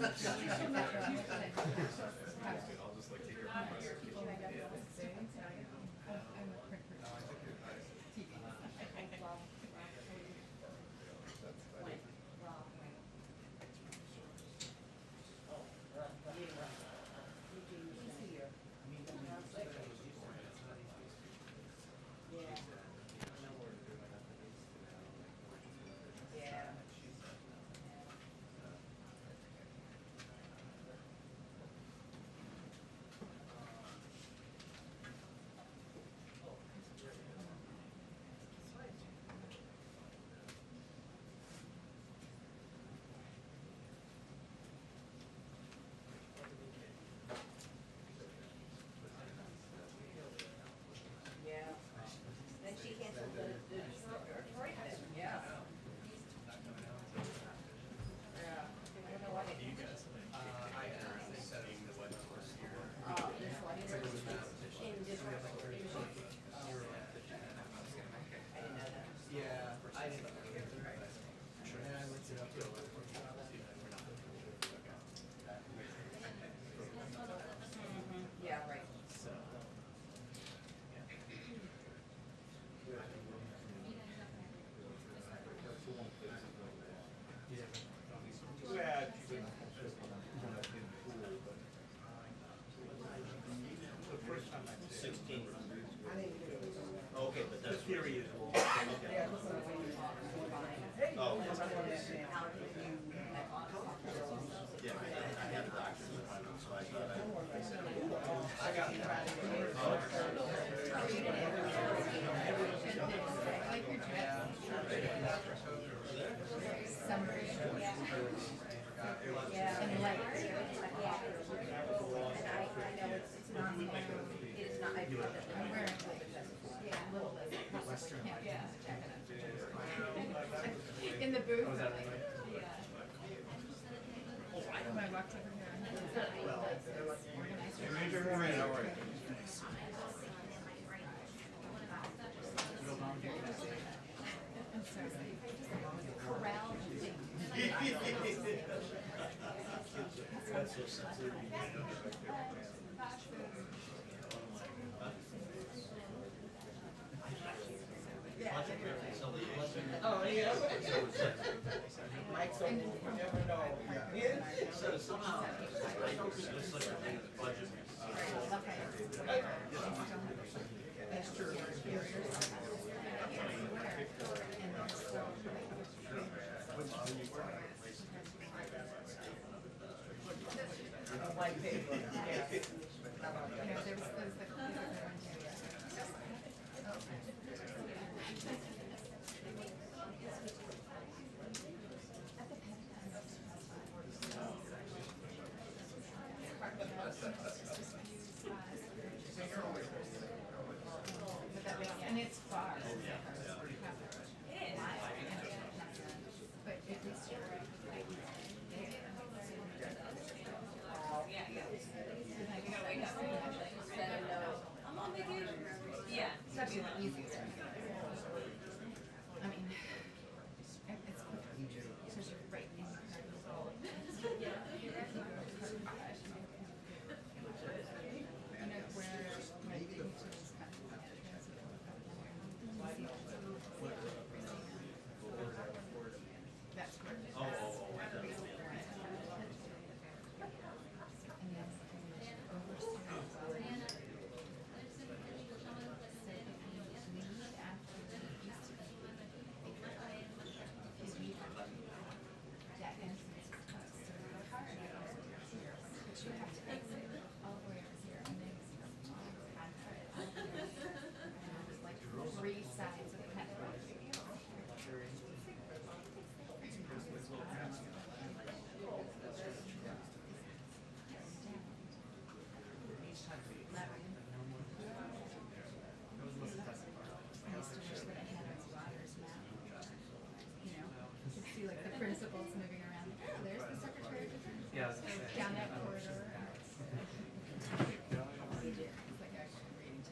just like take your compressor. Then she canceled the Detroit thing. Yeah. Yeah. I don't know why they. You guys, I currently setting the web course here. This one in different. I didn't know that. Yeah, I didn't. Sure. And I looked it up. Yeah, right. So, Yeah. The first time I did. 16. Okay, but that's Theory is wrong. Okay. Oh, yeah, I had a doctor's appointment, so I thought I said, I got Summary. And light. And I know it's not, it is not, I do have that. I'm wearing like a little bit. Yeah. In the booth. When I walked over here. Ranger Moran, how are you? I'm sorry. Corral thing. that's so sensitive. Oh, yeah. Mike's open, you never know. So somehow, I don't think it's like a budget. That's true. White paper, yes. There was the and it's far. But at least you're I'm on vacation. Yeah. that'd be the easiest. I mean, it's quick because you're right in the that's where. You have to exit all the way over here and then like 3 sides of the petrol. I used to wish that I had a daughter's map. You know, you could see like the principals moving around. Oh, there's the Secretary of Defense. Yeah, Down that corridor. It's like actually reading to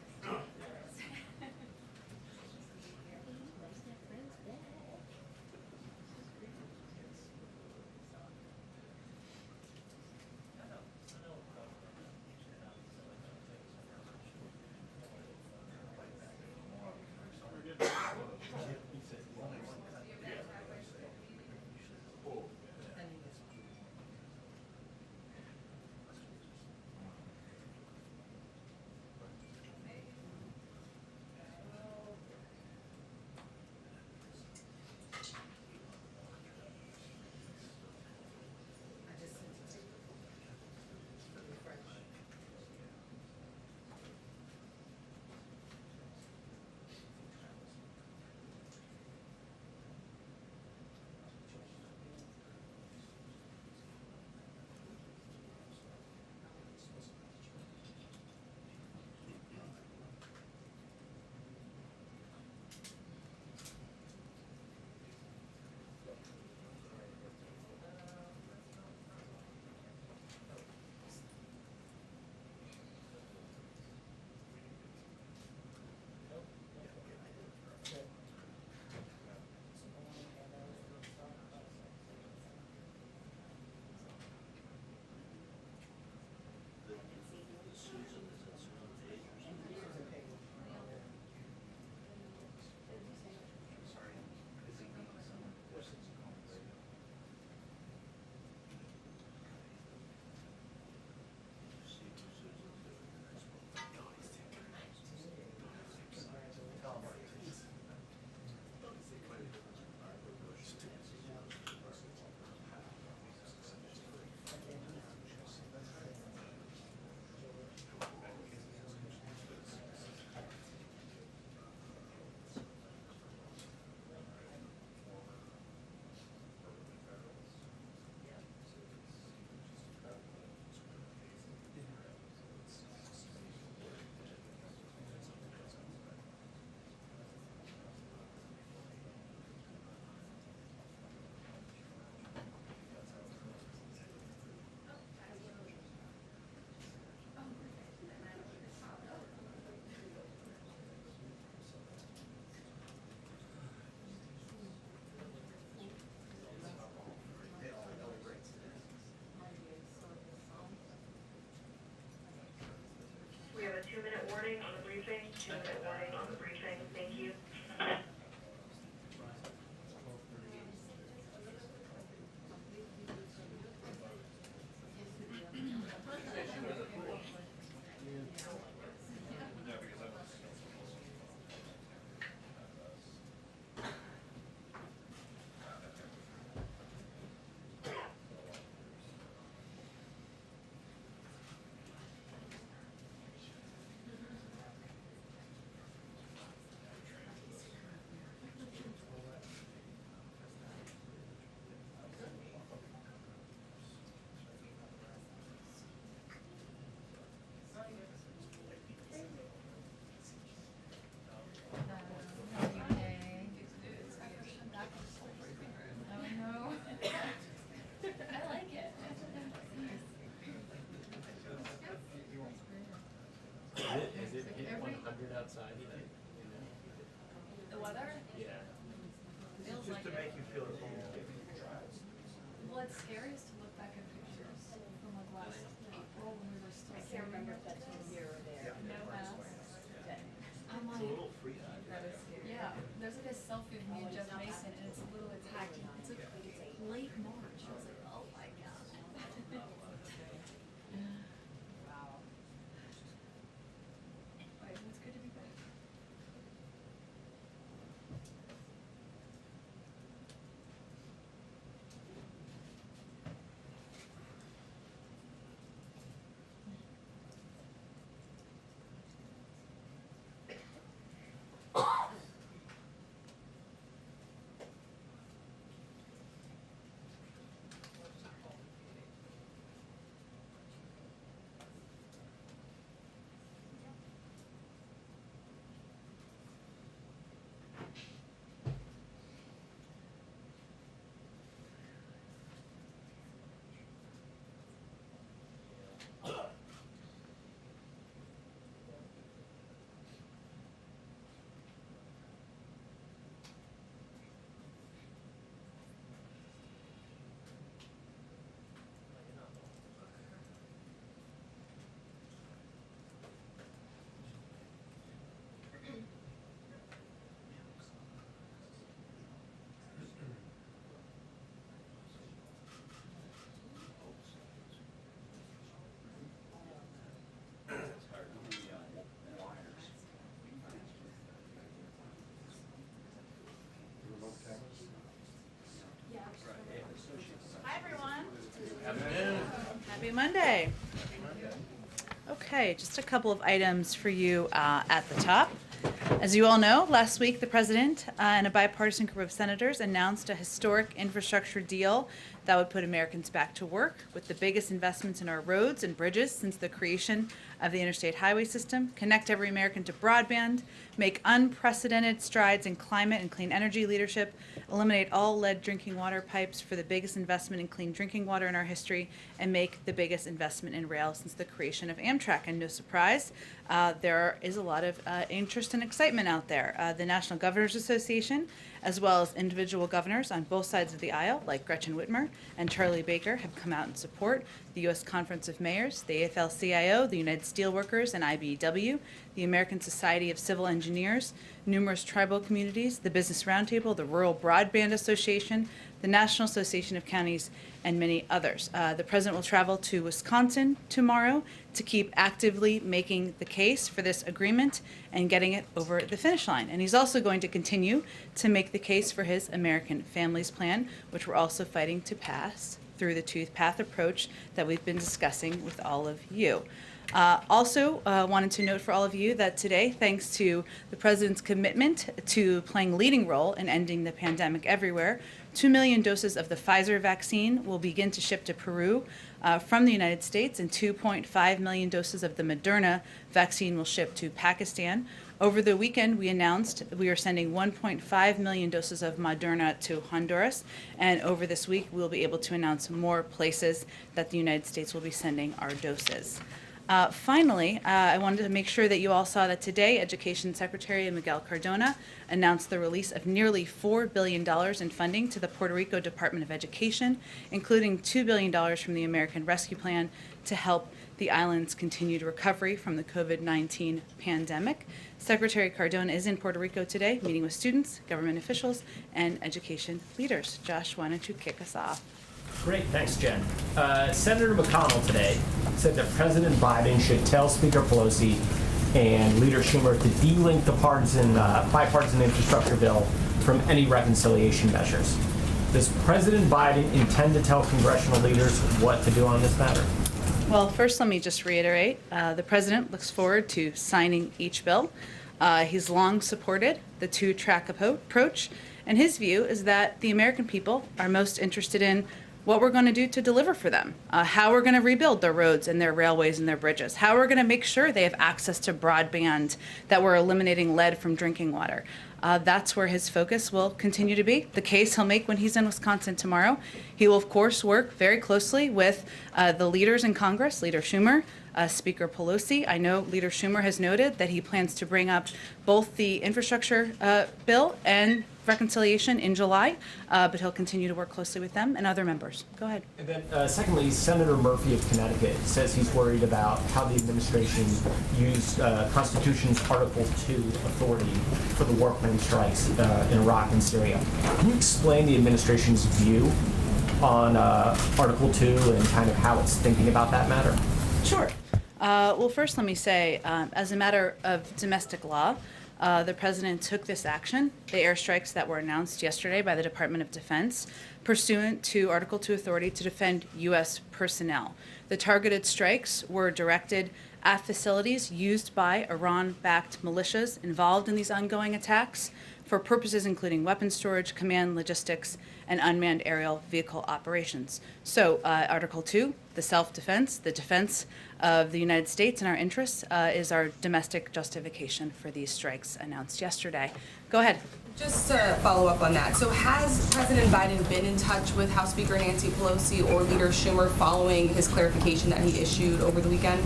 Good morning on the briefing. Thank you. Is it hit 100 outside today? The weather? Yeah. Feels Just like to it. make you feel at home. Well, it's scary is to look back at pictures from like last April when we were still. I can't remember if that's when you were there. No, I'm it's It's a like, little free out here. yeah, there's like a selfie of me and Jeff Mason and it's a little, it's like late March. I was like, oh my God. Wow. Right, it's good to be back. Hi, everyone. Happy Monday. Okay, just a couple of items for you at the top. As you all know, last week the president and a bipartisan group of senators announced a historic infrastructure deal that would put Americans back to work with the biggest investments in our roads and bridges since the creation of the interstate highway system, connect every American to broadband, make unprecedented strides in climate and clean energy leadership, eliminate all lead drinking water pipes for the biggest investment in clean drinking water in our history, and make the biggest investment in rail since the creation of Amtrak. And no surprise, there is a lot of interest and excitement out there. The National Governors Association, as well as individual governors on both sides of the aisle, like Gretchen Whitmer and Charlie Baker, have come out in support. The U.S. Conference of Mayors, the AFL-CIO, the United Steelworkers and IBEW, the American Society of Civil Engineers, numerous tribal communities, the Business Roundtable, the Rural Broadband Association, the National Association of Counties, and many others. The president will travel to Wisconsin tomorrow to keep actively making the case for this agreement and getting it over the finish line. And he's also going to continue to make the case for his American Families Plan, which we're also fighting to pass through the tooth path approach that we've been discussing with all of you. Also, wanted to note for all of you that today, thanks to the president's commitment to playing a leading role in ending the pandemic everywhere, 2 million doses of the Pfizer vaccine will begin to ship to Peru from the United States, and 2.5 million doses of the Moderna vaccine will ship to Pakistan. Over the weekend, we announced we are sending 1.5 million doses of Moderna to Honduras, and over this week, we'll be able to announce more places that the United States will be sending our doses. Finally, I wanted to make sure that you all saw that today, Education Secretary Miguel Cardona announced the release of nearly $4 billion in funding to the Puerto Rico Department of Education, including $2 billion from the American Rescue Plan to help the island's continued recovery from the COVID-19 pandemic. Secretary Cardona is in Puerto Rico today, meeting with students, government officials, and education leaders. Josh, why don't you kick us off? Great, thanks, Jen. Senator McConnell today said that President Biden should tell Speaker Pelosi and Leader Schumer to de-link the bipartisan infrastructure bill from any reconciliation measures. Does President Biden intend to tell congressional leaders what to do on this matter? Well, first, let me just reiterate, the president looks forward to signing each bill. He's long supported the two-track approach, and his view is that the American people are most interested in what we're going to do to deliver for them, how we're going to rebuild their roads and their railways and their bridges, how we're going to make sure they have access to broadband, that we're eliminating lead from drinking water. That's where his focus will continue to be. The case he'll make when he's in Wisconsin tomorrow. He will, of course, work very closely with the leaders in Congress, Leader Schumer, Speaker Pelosi. I know Leader Schumer has noted that he plans to bring up both the infrastructure bill and reconciliation in July, but he'll continue to work closely with them and other members. Go ahead. And then, secondly, Senator Murphy of Connecticut says he's worried about how the administration used Constitution's Article 2 authority for the workmen strikes in Iraq and Syria. Can you explain the administration's view on Article 2 and kind of how it's thinking about that matter? Sure. Well, first let me say, as a matter of domestic law, the president took this action, the airstrikes that were announced yesterday by the Department of Defense, pursuant to Article 2 authority to defend U.S. personnel. The targeted strikes were directed at facilities used by Iran-backed militias involved in these ongoing attacks for purposes including weapons storage, command, logistics, and unmanned aerial vehicle operations. So Article 2, the self-defense, the defense of the United States and our interests is our domestic justification for these strikes announced yesterday. Go ahead. Just to follow up on that, so has President Biden been in touch with House Speaker Nancy Pelosi or Leader Schumer following his clarification that he issued over the weekend?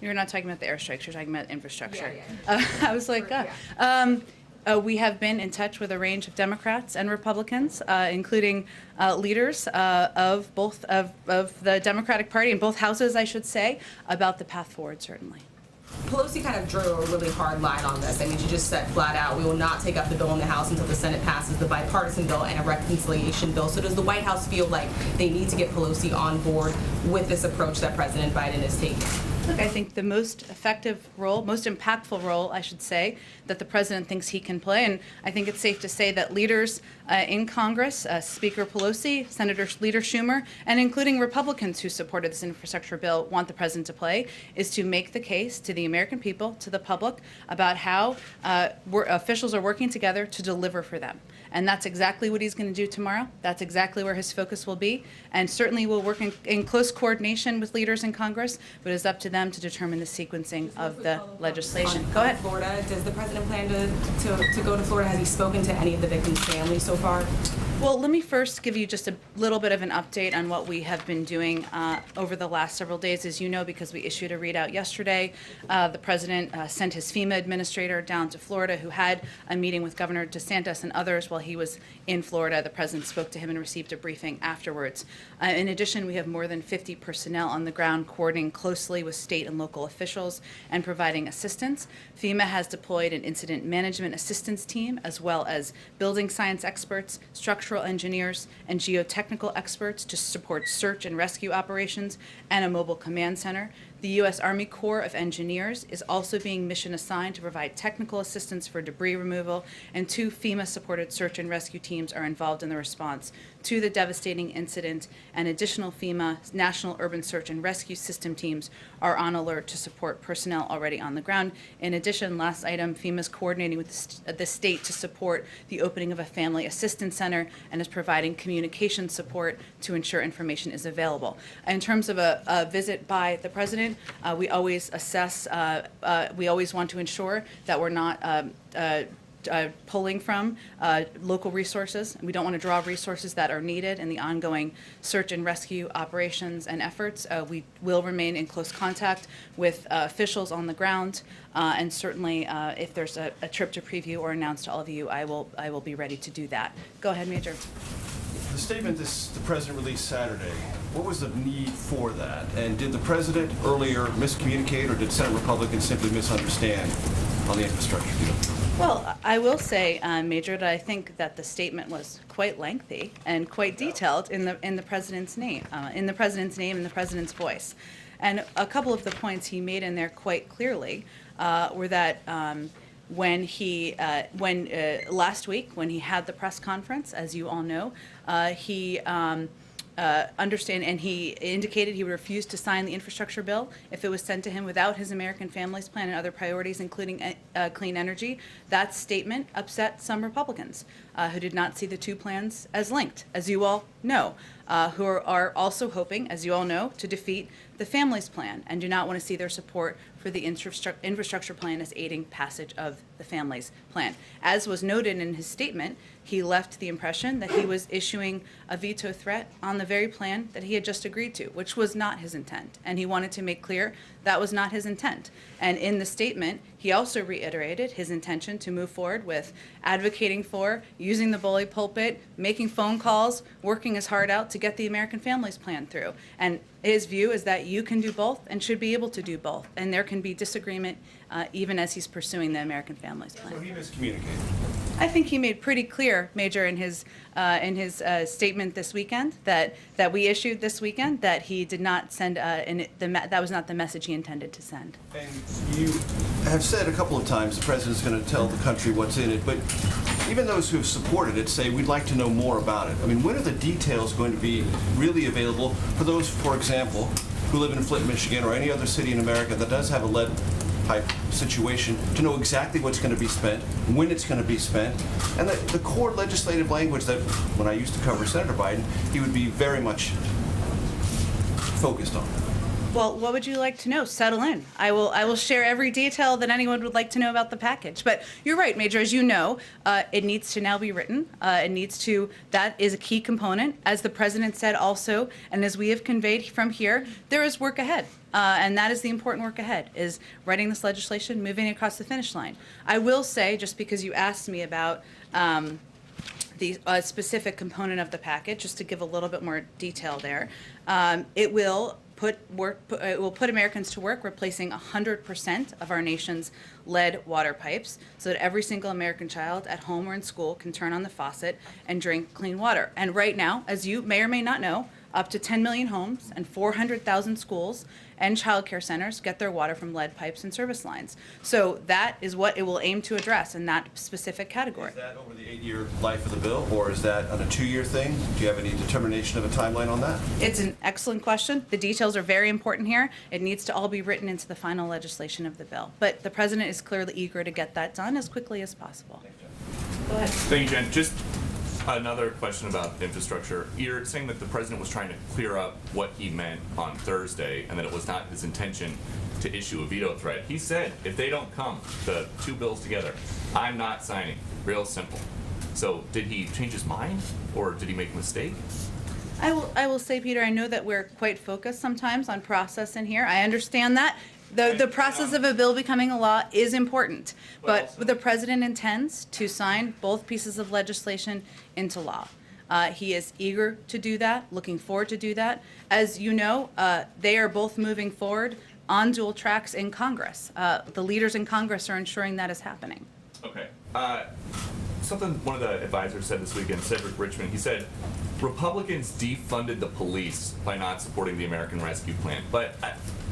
You're not talking about the airstrikes, you're talking about infrastructure. Yeah. I was like, we have been in touch with a range of Democrats and Republicans, including leaders of both of the Democratic Party in both houses, I should say, about the path forward, certainly. Pelosi kind of drew a really hard line on this. I mean, she just said flat out, we will not take up the bill in the House until the Senate passes the bipartisan bill and a reconciliation bill. So does the White House feel like they need to get Pelosi on board with this approach that President Biden is taking? Look, I think the most effective role, most impactful role, I should say, that the president thinks he can play, and I think it's safe to say that leaders in Congress, Speaker Pelosi, Senator Leader Schumer, and including Republicans who supported this infrastructure bill want the president to play, is to make the case to the American people, to the public, about how officials are working together to deliver for them. And that's exactly what he's going to do tomorrow. That's exactly where his focus will be. And certainly we'll work in close coordination with leaders in Congress, but it's up to them to determine the sequencing of the legislation. Go ahead. Florida, does the president plan to go to Florida? Has he spoken to any of the victims' families so far? Well, let me first give you just a little bit of an update on what we have been doing over the last several days. As you know, because we issued a readout yesterday, the president sent his FEMA administrator down to Florida, who had a meeting with Governor DeSantis and others while he was in Florida. The president spoke to him and received a briefing afterwards. In addition, we have more than 50 personnel on the ground coordinating closely with state and local officials and providing assistance. FEMA has deployed an incident management assistance team, as well as building science experts, structural engineers, and geotechnical experts to support search and rescue operations, and a mobile command center. The U.S. Army Corps of Engineers is also being mission assigned to provide technical assistance for debris removal, and 2 FEMA-supported search and rescue teams are involved in the response to the devastating incident, and additional FEMA National Urban Search and Rescue System teams are on alert to support personnel already on the ground. In addition, last item, FEMA is coordinating with the state to support the opening of a family assistance center and is providing communication support to ensure information is available. In terms of a visit by the president, we always assess, we always want to ensure that we're not pulling from local resources. We don't want to draw resources that are needed in the ongoing search and rescue operations and efforts. We will remain in close contact with officials on the ground, and certainly if there's a trip to preview or announce to all of you, I will be ready to do that. Go ahead, Major. The statement the president released Saturday What was the need for that? And did the president earlier miscommunicate, or did Senate Republicans simply misunderstand on the infrastructure deal? Well, I will say, Major, that I think that the statement was quite lengthy and quite detailed in the president's name, and the president's voice. And a couple of the points he made in there quite clearly were that when last week, when he had the press conference, as you all know, he he indicated he would refuse to sign the infrastructure bill if it was sent to him without his American Families Plan and other priorities, including clean energy. That statement upset some Republicans who did not see the two plans as linked, as you all know, who are also hoping, as you all know, to defeat the Families Plan and do not want to see their support for the infrastructure plan as aiding passage of the Families Plan. As was noted in his statement, he left the impression that he was issuing a veto threat on the very plan that he had just agreed to, which was not his intent. And he wanted to make clear that was not his intent. And in the statement, he also reiterated his intention to move forward with advocating for, using the bully pulpit, making phone calls, working his heart out to get the American Families Plan through. And his view is that you can do both and should be able to do both. And there can be disagreement even as he's pursuing the American Families Plan. So he miscommunicated. I think he made pretty clear, Major, in his statement this weekend that we issued this weekend that he did not send that was not the message he intended to send. And you have said a couple of times the president's going to tell the country what's in it, but even those who have supported it say we'd like to know more about it. I mean, when are the details going to be really available for those, for example, who live in Flint, Michigan, or any other city in America that does have a lead pipe situation, to know exactly what's going to be spent, when it's going to be spent, and the core legislative language that, when I used to cover Senator Biden, he would be very much focused on? Well, what would you like to know? Settle in. I will share every detail that anyone would like to know about the package. But you're right, Major. As you know, it needs to now be written. That is a key component. As the president said also, and as we have conveyed from here, there is work ahead. And that is the important work ahead, is writing this legislation, moving it across the finish line. I will say, just because you asked me about the specific component of the package, just to give a little bit more detail there, it will put Americans to work replacing 100% of our nation's lead water pipes so that every single American child at home or in school can turn on the faucet and drink clean water. And right now, as you may or may not know, up to 10 million homes and 400,000 schools and child care centers get their water from lead pipes and service lines. So that is what it will aim to address in that specific category. Is that over the 8-year life of the bill, or is that on a 2-year thing? Do you have any determination of a timeline on that? It's an excellent question. The details are very important here. It needs to all be written into the final legislation of the bill. But the president is clearly eager to get that done as quickly as possible. Go ahead. Thank you, Jen. Just another question about infrastructure. You're saying that the president was trying to clear up what he meant on Thursday and that it was not his intention to issue a veto threat. He said, if they don't come, the two bills together, I'm not signing. Real simple. So did he change his mind, or did he make a mistake? I will say, Peter, I know that we're quite focused sometimes on process in here. I understand that. The process of a bill becoming a law is important, but the president intends to sign both pieces of legislation into law. He is eager to do that, looking forward to do that. As you know, they are both moving forward on dual tracks in Congress. The leaders in Congress are ensuring that is happening. Okay. Something one of the advisors said this weekend, Cedric Richmond, he said, Republicans defunded the police by not supporting the American Rescue Plan. But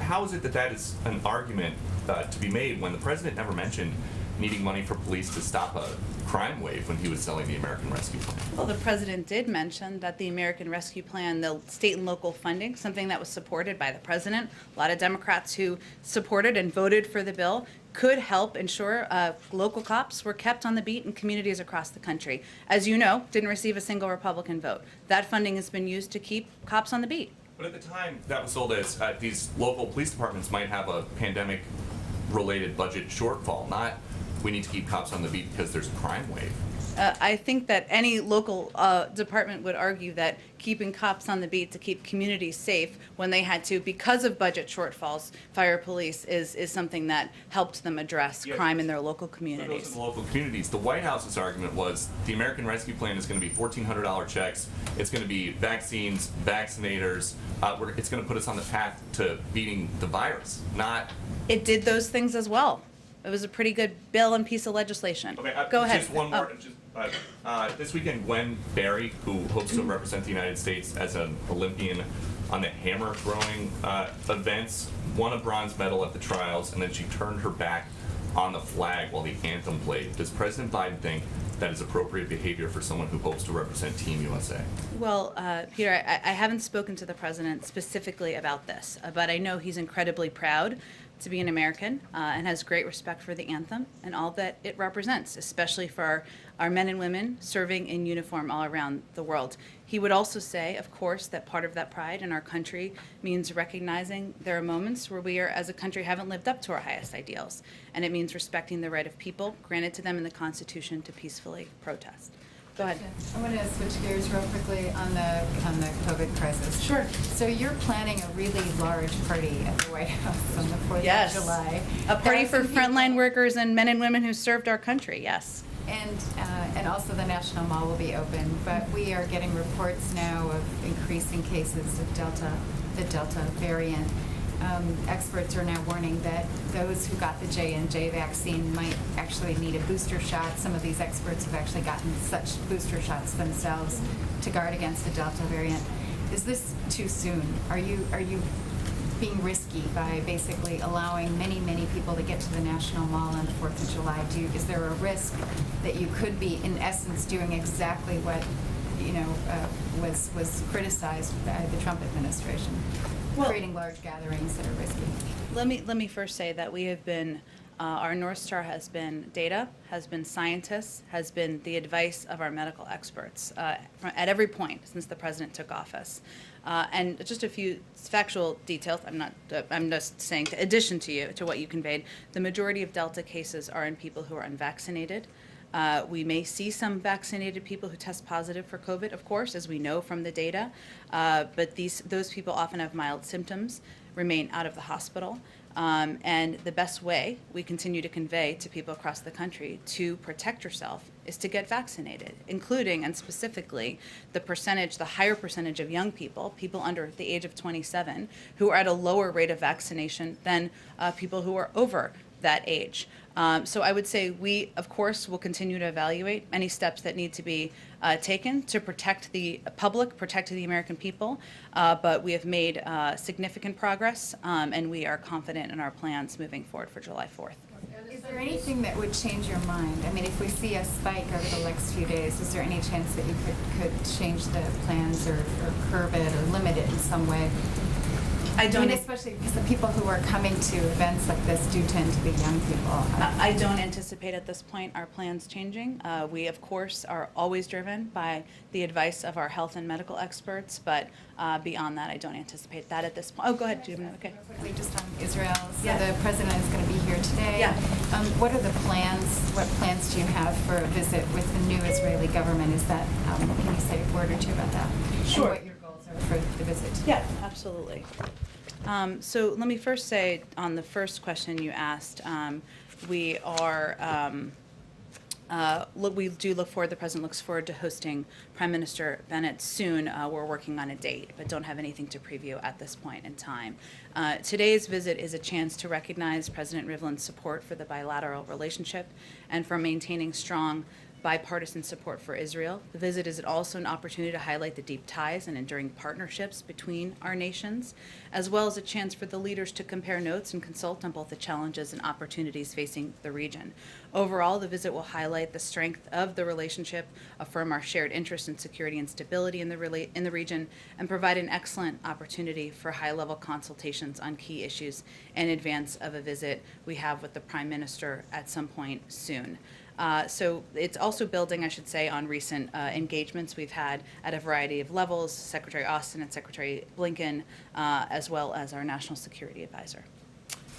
how is it that that is an argument to be made when the president never mentioned needing money for police to stop a crime wave when he was selling the American Rescue Plan? Well, the president did mention that the American Rescue Plan, the state and local funding, something that was supported by the president, a lot of Democrats who supported and voted for the bill, could help ensure local cops were kept on the beat in communities across the country. As you know, didn't receive a single Republican vote. That funding has been used to keep cops on the beat. But at the time, that was sold as these local police departments might have a pandemic-related budget shortfall, not we need to keep cops on the beat because there's a crime wave. I think that any local department would argue that keeping cops on the beat to keep communities safe when they had to, because of budget shortfalls, fire police is something that helped them address Yeah. crime in their local For those communities. in the local communities, the White House's argument was the American Rescue Plan is going to be $1,400 checks. It's going to be vaccines, vaccinators. It's going to put us on the path to beating the virus. Not It did those things as well. It was a pretty good bill and piece of legislation. okay. Go ahead. Just one more. Oh. This weekend, Gwen Berry, who hopes to represent the United States as an Olympian on the hammer throwing events, won a bronze medal at the trials, and then she turned her back on the flag while the anthem played. Does President Biden think that is appropriate behavior for someone who hopes to represent Team USA? Well, Peter, I haven't spoken to the president specifically about this, but I know he's incredibly proud to be an American and has great respect for the anthem and all that it represents, especially for our men and women serving in uniform all around the world. He would also say, of course, that part of that pride in our country means recognizing there are moments where we are, as a country, haven't lived up to our highest ideals, and it means respecting the right of people granted to them in the Constitution to peacefully protest. Go ahead. I want to switch gears real quickly on the COVID crisis. Sure. So you're planning a really large party at the White House on the 4th Yes. of July. A party for 1,000 frontline people. workers and men and women who served our country, yes. And also the National Mall will be open, but we are getting reports now of increasing cases of the Delta variant. Experts are now warning that those who got the J&J vaccine might actually need a booster shot. Some of these experts have actually gotten such booster shots themselves to guard against the Delta variant. Is this too soon? Are you being risky by basically allowing many, many people to get to the National Mall on the 4th of July? Is there a risk that you could be, in essence, doing exactly what was criticized by the Trump administration, creating large gatherings that are risky? Let me first say that we have been, our North Star has been data, has been scientists, has been the advice of our medical experts at every point since the president took office. And just a few factual details. I'm just saying, in addition to what you conveyed, the majority of Delta cases are in people who are unvaccinated. We may see some vaccinated people who test positive for COVID, of course, as we know from the data, but those people often have mild symptoms, remain out of the hospital, and the best way we continue to convey to people across the country to protect yourself is to get vaccinated, including and specifically the higher percentage of young people under the age of 27, who are at a lower rate of vaccination than people who are over that age. So I would say we, of course, will continue to evaluate any steps that need to be taken to protect the public, protect the American people, but we have made significant progress, and we are confident in our plans moving forward for July 4th. Is there anything that would change your mind? I mean, if we see a spike over the next few days, is there any chance that you could change the plans or curb it or limit it in some way? I mean, especially because the people who are coming to events like this do tend to be young people. I don't anticipate at this point our plans changing. We, of course, are always driven by the advice of our health and medical experts, but beyond that, I don't anticipate that at this point. Oh, go ahead, Judy. Okay. Quickly, just on Israel. So Yeah. the president is going to be here today. Yeah. What are the plans? What plans do you have for a visit with the new Israeli government? Is that, can you say a word or two about that? Sure. And what your goals are for the visit? Yeah, absolutely. So let me first say, on the first question you asked, we do look forward, the president looks forward to hosting Prime Minister Bennett soon. We're working on a date, but don't have anything to preview at this point in time. Today's visit is a chance to recognize President Rivlin's support for the bilateral relationship and for maintaining strong bipartisan support for Israel. The visit is also an opportunity to highlight the deep ties and enduring partnerships between our nations, as well as a chance for the leaders to compare notes and consult on both the challenges and opportunities facing the region. Overall, the visit will highlight the strength of the relationship, affirm our shared interest in security and stability in the region, and provide an excellent opportunity for high-level consultations on key issues in advance of a visit we have with the Prime Minister at some point soon. So it's also building, I should say, on recent engagements we've had at a variety of levels, Secretary Austin and Secretary Blinken, as well as our National Security Advisor.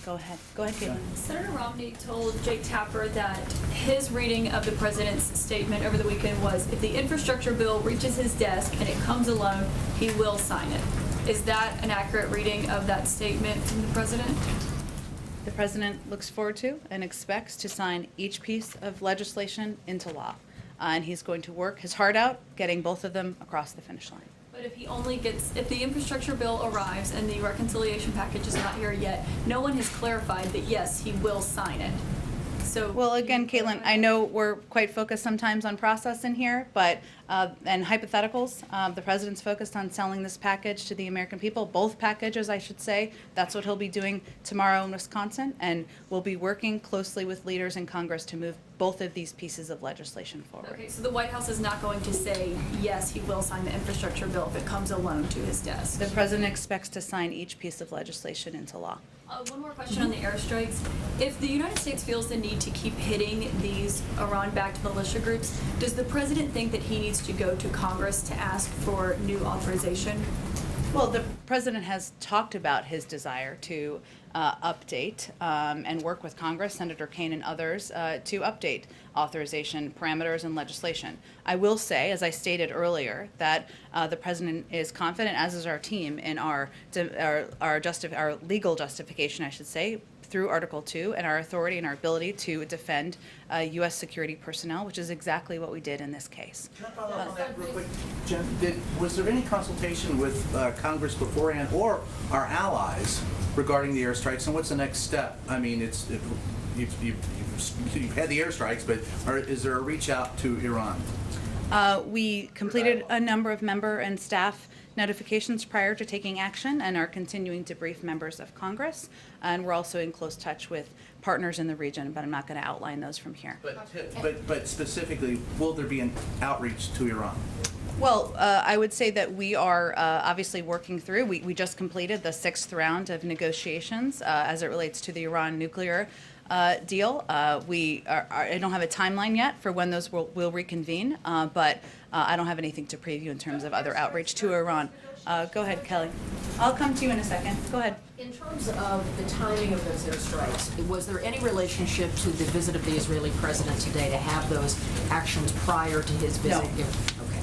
Go ahead, Caitlin. Senator Romney told Jake Tapper that his reading of the president's statement over the weekend was, if the infrastructure bill reaches his desk and it comes alone, he will sign it. Is that an accurate reading of that statement from the president? The president looks forward to and expects to sign each piece of legislation into law. And he's going to work his heart out, getting both of them across the finish line. But if the infrastructure bill arrives and the reconciliation package is not here yet, no one has clarified that, yes, he will sign it. So. Well, again, Caitlin, I know we're quite focused sometimes on process in here, but, and hypotheticals. The president's focused on selling this package to the American people, both packages, I should say. That's what he'll be doing tomorrow in Wisconsin, and we'll be working closely with leaders in Congress to move both of these pieces of legislation forward. Okay, so the White House is not going to say, yes, he will sign the infrastructure bill if it comes alone to his desk. The president expects to sign each piece of legislation into law. One more question on the airstrikes. If the United States feels the need to keep hitting these Iran-backed militia groups, does the president think that he needs to go to Congress to ask for new authorization? Well, the president has talked about his desire to update and work with Congress, Senator Kaine and others, to update authorization parameters and legislation. I will say, as I stated earlier, that the president is confident, as is our team, in our legal justification, I should say, through Article 2 and our authority and our ability to defend U.S. security personnel, which is exactly what we did in this case. Can I follow up on that real quick? Jen, was there any consultation with Congress beforehand or our allies regarding the airstrikes, and what's the next step? I mean, you've had the airstrikes, but is there a reach out to Iran? We completed a number of member and staff notifications prior to taking action and are continuing to brief members of Congress. And we're also in close touch with partners in the region, but I'm not going to outline those from here. But specifically, will there be an outreach to Iran? Well, I would say that we are obviously working through. We just completed the 6th round of negotiations as it relates to the Iran nuclear deal. I don't have a timeline yet for when those will reconvene, but I don't have anything to preview in terms of other outreach to Iran. Go ahead, Kelly. I'll come to you in a second. Go ahead. In terms of the timing of those airstrikes, was there any relationship to the visit of the Israeli president today to have those actions prior to his visit? No. Okay.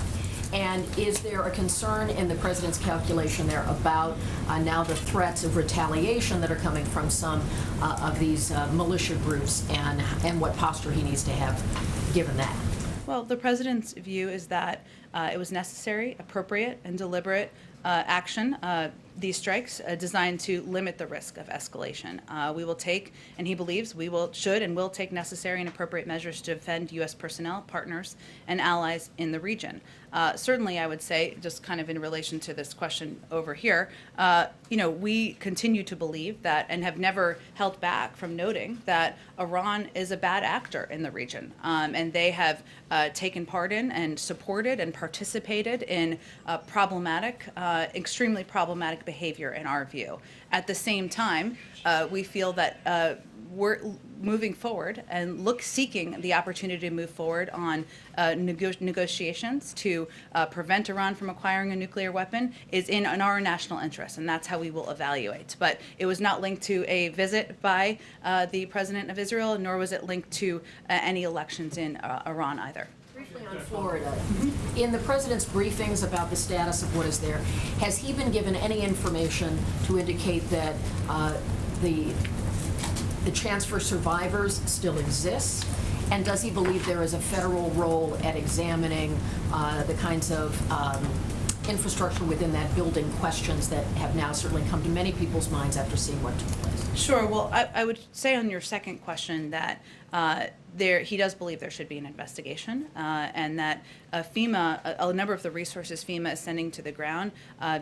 And is there a concern in the president's calculation there about now the threats of retaliation that are coming from some of these militia groups and what posture he needs to have given that? Well, the president's view is that it was necessary, appropriate, and deliberate action, these strikes, designed to limit the risk of escalation. We will take, and he believes we should and will take necessary and appropriate measures to defend U.S. personnel, partners, and allies in the region. Certainly, I would say, just kind of in relation to this question over here, we continue to believe that and have never held back from noting that Iran is a bad actor in the region. And they have taken part in and supported and participated in extremely problematic behavior in our view. At the same time, we feel that we're moving forward and seeking the opportunity to move forward on negotiations to prevent Iran from acquiring a nuclear weapon is in our national interest, and that's how we will evaluate. But it was not linked to a visit by the president of Israel, nor was it linked to any elections in Iran either. Briefly on Florida, in the president's briefings about the status of what is there, has he been given any information to indicate that the chance for survivors still exists? And does he believe there is a federal role at examining the kinds of infrastructure within that building questions that have now certainly come to many people's minds after seeing what took place? Sure. Well, I would say on your second question that he does believe there should be an investigation, and that FEMA, a number of the resources FEMA is sending to the ground,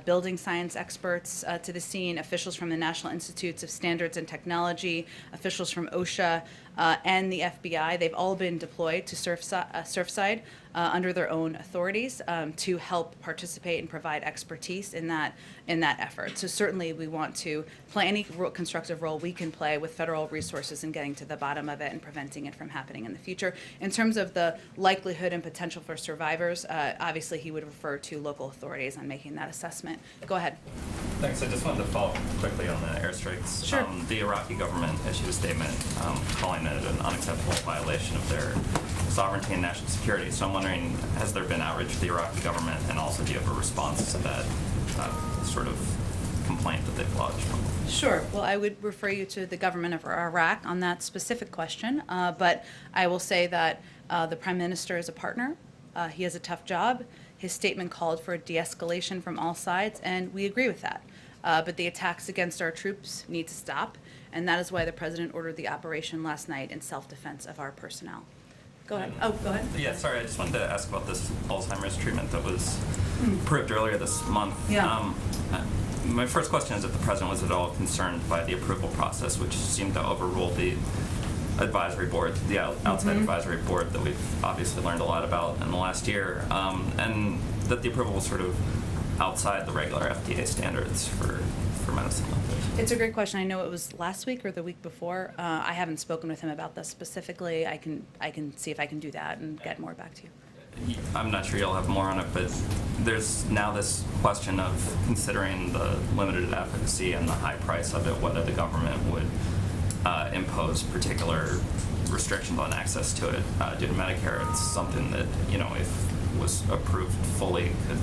building science experts to the scene, officials from the National Institutes of Standards and Technology, officials from OSHA, and the FBI, they've all been deployed to Surfside under their own authorities to help participate and provide expertise in that effort. So certainly we want to play any constructive role we can play with federal resources in getting to the bottom of it and preventing it from happening happening in the future. In terms of the likelihood and potential for survivors, obviously he would refer to local authorities on making that assessment. Go ahead. Thanks. I just wanted to follow up quickly on the airstrikes. Sure. The Iraqi government issued a statement calling it an unacceptable violation of their sovereignty and national security. So I'm wondering, has there been outrage to the Iraqi government, and also do you have a response to that sort of complaint that they've lodged? Sure. Well, I would refer you to the government of Iraq on that specific question, but I will say that the Prime Minister is a partner. He has a tough job. His statement called for de-escalation from all sides, and we agree with that. But the attacks against our troops need to stop, and that is why the President ordered the operation last night in self-defense of our personnel. Go ahead. Oh, go ahead. Yeah, sorry, I just wanted to ask about this Alzheimer's treatment that was approved earlier this month. Yeah. My first question is if the President was at all concerned by the approval process, which seemed to overrule the advisory board, the outside advisory board that we've obviously learned a lot about in the last year, and that the approval was sort of outside the regular FDA standards for medicine like this. It's a great question. I know it was last week or the week before. I haven't spoken with him about this specifically. I can see if I can do that and get more back to you. I'm not sure you'll have more on it, but there's now this question of considering the limited efficacy and the high price of it, whether the government would impose particular restrictions on access to it due to Medicare. It's something that, if was approved fully, could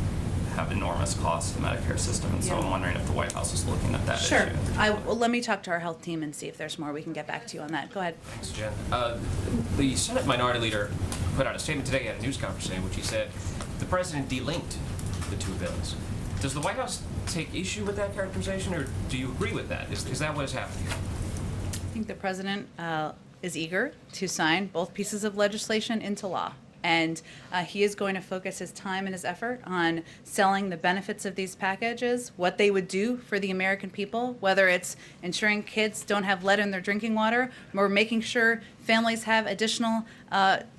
have enormous costs to the Medicare system. And so I'm wondering if the White House is looking at that Sure. issue. Well, let me talk to our health team and see if there's more. We can get back to you on that. Go ahead. Thanks, Jen. The Senate Minority Leader put out a statement today at a news conference in which he said the president delinked the two bills. Does the White House take issue with that characterization, or do you agree with that? Is that what is happening? I think the president is eager to sign both pieces of legislation into law. And he is going to focus his time and his effort on selling the benefits of these packages, what they would do for the American people, whether it's ensuring kids don't have lead in their drinking water, or making sure families have additional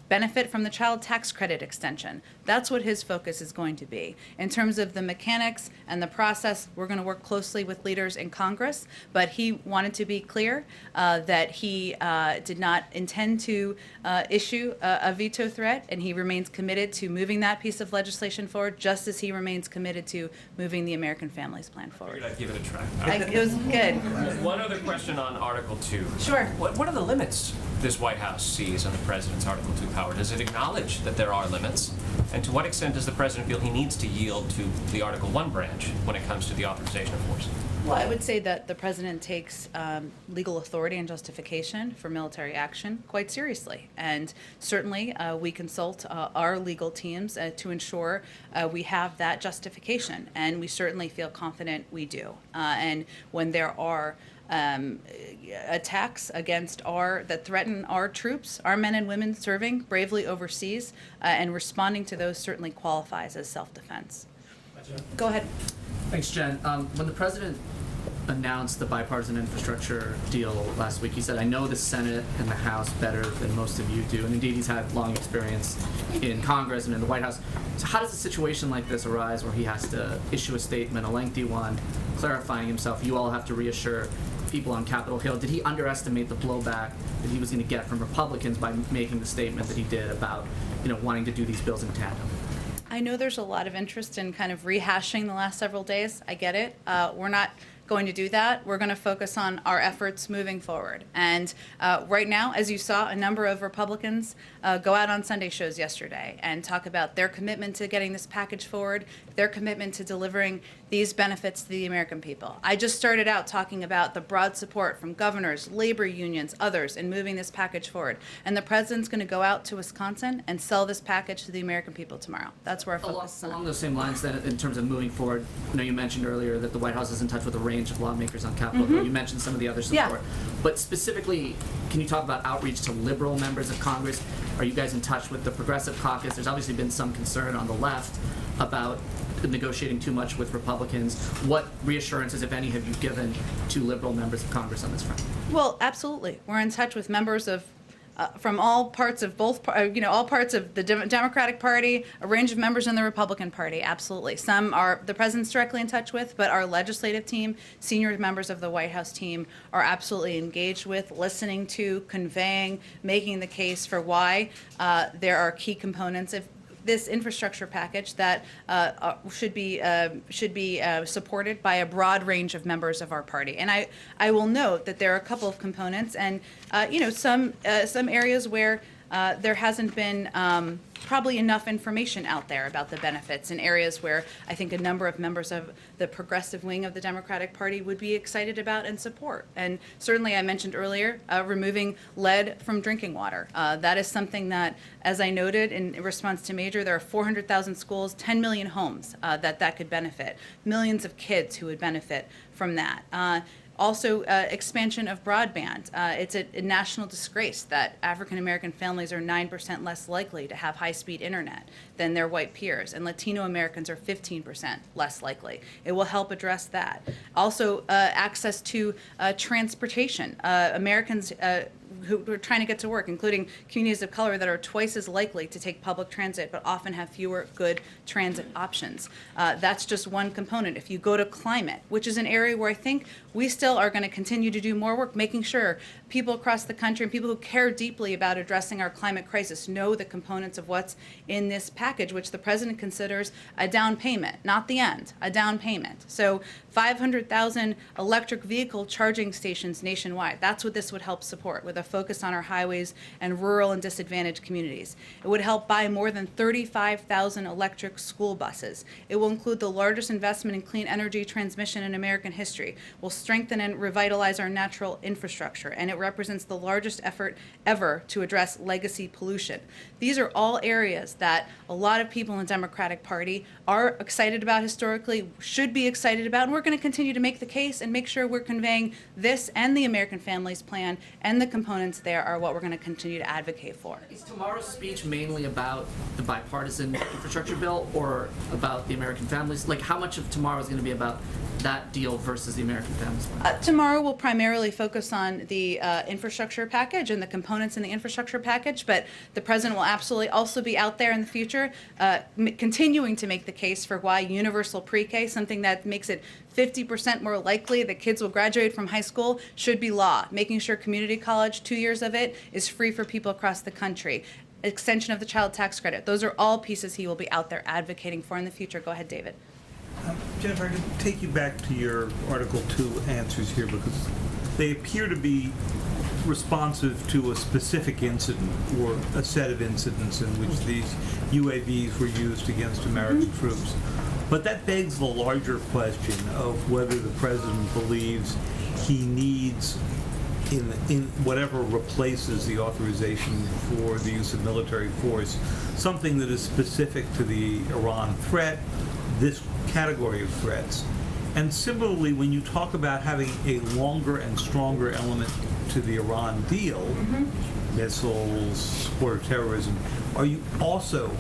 benefit from the child tax credit extension. That's what his focus is going to be. In terms of the mechanics and the process, we're going to work closely with leaders in Congress, but he wanted to be clear that he did not intend to issue a veto threat, and he remains committed to moving that piece of legislation forward, just as he remains committed to moving the American Families Plan forward. I'd give it a try. It was good. One other question on Article 2. Sure. What are the limits this White House sees on the president's Article 2 power? Does it acknowledge that there are limits? And to what extent does the president feel he needs to yield to the Article 1 branch when it comes to the authorization of force? Well, I would say that the president takes legal authority and justification for military action quite seriously. And certainly we consult our legal teams to ensure we have that justification. And we certainly feel confident we do. And when there are attacks against that threaten our troops, our men and women serving bravely overseas, and responding to those certainly qualifies as self-defense. Go ahead. Thanks, Jen. When the president announced the bipartisan infrastructure deal last week, he said, "I know the Senate and the House better than most of you do." And indeed, he's had long experience in Congress and in the White House. So how does a situation like this arise where he has to issue a statement, a lengthy one, clarifying himself? You all have to reassure people on Capitol Hill. Did he underestimate the blowback that he was going to get from Republicans by making the statement that he did about, wanting to do these bills in tandem? I know there's a lot of interest in kind of rehashing the last several days. I get it. We're not going to do that. We're going to focus on our efforts moving forward. And right now, as you saw, a number of Republicans go out on Sunday shows yesterday and talk about their commitment to getting this package forward, their commitment to delivering these benefits to the American people. I just started out talking about the broad support from governors, labor unions, others in moving this package forward. And the president's going to go out to Wisconsin and sell this package to the American people tomorrow. That's where our focus is on. Along those same lines, then, in terms of moving forward, you mentioned earlier that the White House is in touch with a range of lawmakers on Capitol Hill. You mentioned some of the other support. But specifically, can you talk about outreach to liberal members of Congress? Are you guys in touch with the Progressive Caucus? There's obviously been some concern on the left about negotiating too much with Republicans. What reassurances, if any, have you given to liberal members of Congress on this front? Well, absolutely. We're in touch with members of from all parts of all parts of the Democratic Party, a range of members in the Republican Party, absolutely. Some are the president's directly in touch with, but our legislative team, senior members of the White House team are absolutely engaged with, listening to, conveying, making the case for why there are key components of this infrastructure package that should be supported by a broad range of members of our party. And I will note that there are a couple of components, and some areas where there hasn't been probably enough information out there about the benefits, in areas where I think a number of members of the progressive wing of the Democratic Party would be excited about and support. And certainly, I mentioned earlier, removing lead from drinking water. That is something that, as I noted in response to Major, there are 400,000 schools, 10 million homes that could benefit, millions of kids who would benefit from that. Also, expansion of broadband. It's a national disgrace that African American families are 9% less likely to have high-speed internet than their white peers, and Latino Americans are 15% less likely. It will help address that. Also, access to transportation. Americans who are trying to get to work, including communities of color that are twice as likely to take public transit but often have fewer good transit options. That's just one component. If you go to climate, which is an area where I think we still are going to continue to do more work, making sure people across the country and people who care deeply about addressing our climate crisis know the components of what's in this package, which the president considers a down payment, not the end, a down payment. So 500,000 electric vehicle charging stations nationwide. That's what this would help support, with a focus on our highways and rural and disadvantaged communities. It would help buy more than 35,000 electric school buses. It will include the largest investment in clean energy transmission in American history. Will strengthen and revitalize our natural infrastructure, and it represents the largest effort ever to address legacy pollution. These are all areas that a lot of people in the Democratic Party are excited about historically, should be excited about, and we're going to continue to make the case and make sure we're conveying this and the American Families Plan and the components there are what we're going to continue to advocate for. Is tomorrow's speech mainly about the bipartisan infrastructure bill or about the American families? Like, how much of tomorrow is going to be about that deal versus the American Families Plan? Tomorrow we'll primarily focus on the infrastructure package and the components in the infrastructure package, but the president will absolutely also be out there in the future continuing to make the case for why universal pre-K, something that makes it 50% more likely that kids will graduate from high school, should be law. Making sure community college, 2 years of it, is free for people across the country. Extension of the child tax credit. Those are all pieces he will be out there advocating for in the future. Go ahead, David. Jennifer, I could take you back to your Article 2 answers here, because they appear to be responsive to a specific incident or a set of incidents in which these UAVs were used against American troops. But that begs the larger question of whether the president believes he needs, in whatever replaces the authorization for the use of military force, something that is specific to the Iran threat, this category of threats. And similarly, when you talk about having a longer and stronger element to the Iran deal, missiles, support of terrorism, are you also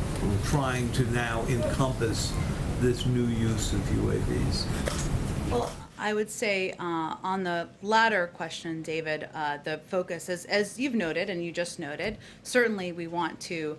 trying to now encompass this new use of UAVs? Well, I would say on the latter question, David, the focus, as you've noted and you just noted, certainly we want to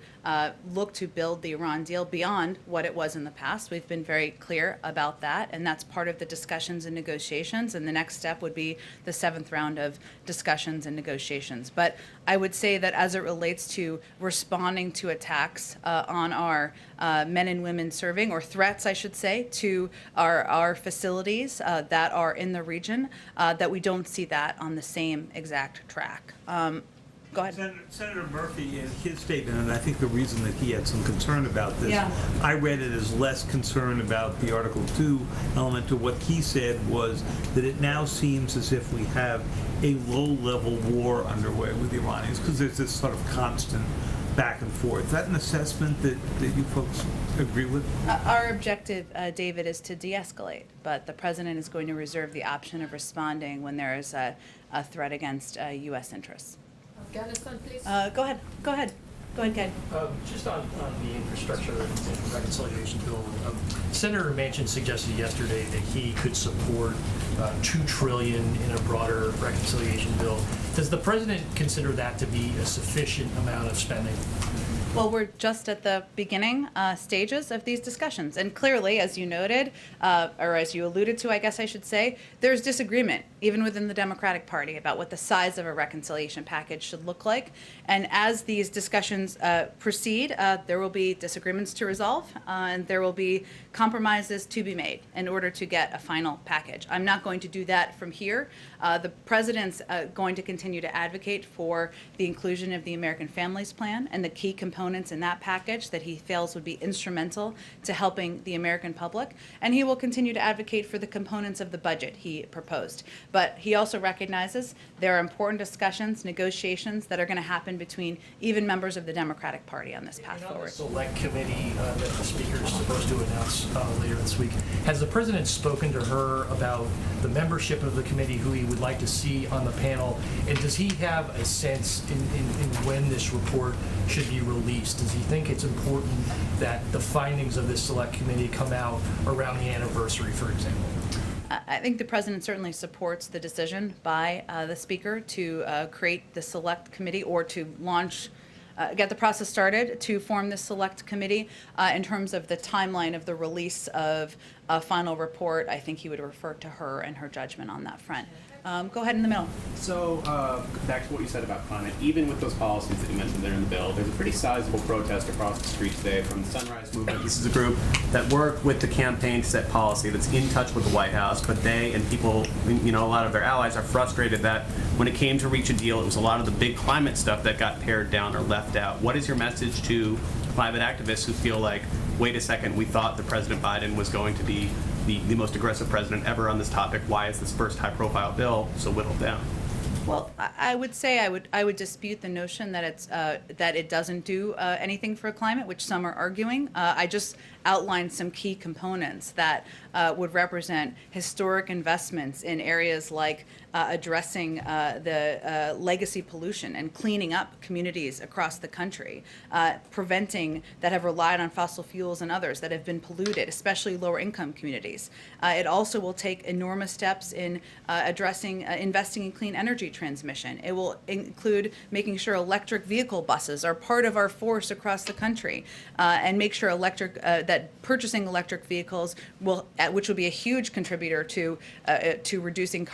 look to build the Iran deal beyond what it was in the past. We've been very clear about that, and that's part of the discussions and negotiations, and the next step would be the 7th round of discussions and negotiations. But I would say that as it relates to responding to attacks on our men and women serving, or threats, I should say, to our facilities that are in the region, that we don't see that on the same exact track. Go ahead. Senator Murphy, in his statement, and I think the reason that he had some concern about this, I read it as less concern about the Article 2 element. To what he said was that it now seems as if we have a low-level war underway with the Iranians, because there's this sort of constant back and forth. Is that an assessment that you folks agree with? Our objective, David, is to de-escalate, but the president is going to reserve the option of responding when there is a threat against U.S. interests. Afghanistan, please. Go ahead. Go ahead, Ken. Just on the infrastructure and reconciliation bill, Senator Manchin suggested yesterday that he could support $2 trillion in a broader reconciliation bill. Does the president consider that to be a sufficient amount of spending? Well, we're just at the beginning stages of these discussions. And clearly, as you noted, or as you alluded to, I guess I should say, there's disagreement, even within the Democratic Party, about what the size of a reconciliation package should look like. And as these discussions proceed, there will be disagreements to resolve, and there will be compromises to be made in order to get a final package. I'm not going to do that from here. The president's going to continue to advocate for the inclusion of the American Families Plan and the key components in that package that he feels would be instrumental to helping the American public. And he will continue to advocate for the components of the budget he proposed. But he also recognizes there are important discussions, negotiations that are going to happen between even members of the Democratic Party on this path forward. The select committee that the speaker is supposed to announce later this week, has the president spoken to her about the membership of the committee, who he would like to see on the panel? And does he have a sense in when this report should be released? Does he think it's important that the findings of this select committee come out around the anniversary, for example? I think the president certainly supports the decision by the speaker to create the select committee, or to launch, get the process started to form this select committee. In terms of the timeline of the release of a final report, I think he would refer to her and her judgment on that front. Go ahead in the middle. So, back to what you said about climate, even with those policies that you mentioned there in the bill, there's a pretty sizable protest across the street today from the Sunrise Movement. This is a group that work with the campaign to set policy, that's in touch with the White House, but they and people, a lot of their allies are frustrated that when it came to reach a deal, it was a lot of the big climate stuff that got pared down or left out. What is your message to climate activists who feel like, wait a second, we thought that President Biden was going to be the most aggressive president ever on this topic? Why is this first high-profile bill so whittled down? Well, I would say I would dispute the notion that it's that it doesn't do anything for climate, which some are arguing. I just outlined some key components that would represent historic investments in areas like addressing the legacy pollution and cleaning up communities across the country, preventing that have relied on fossil fuels and others that have been polluted, especially lower income communities. It also will take enormous steps in addressing, investing in clean energy transmission. It will include making sure electric vehicle buses are part of our force across the country, and make sure that purchasing electric vehicles which will be a huge contributor to reducing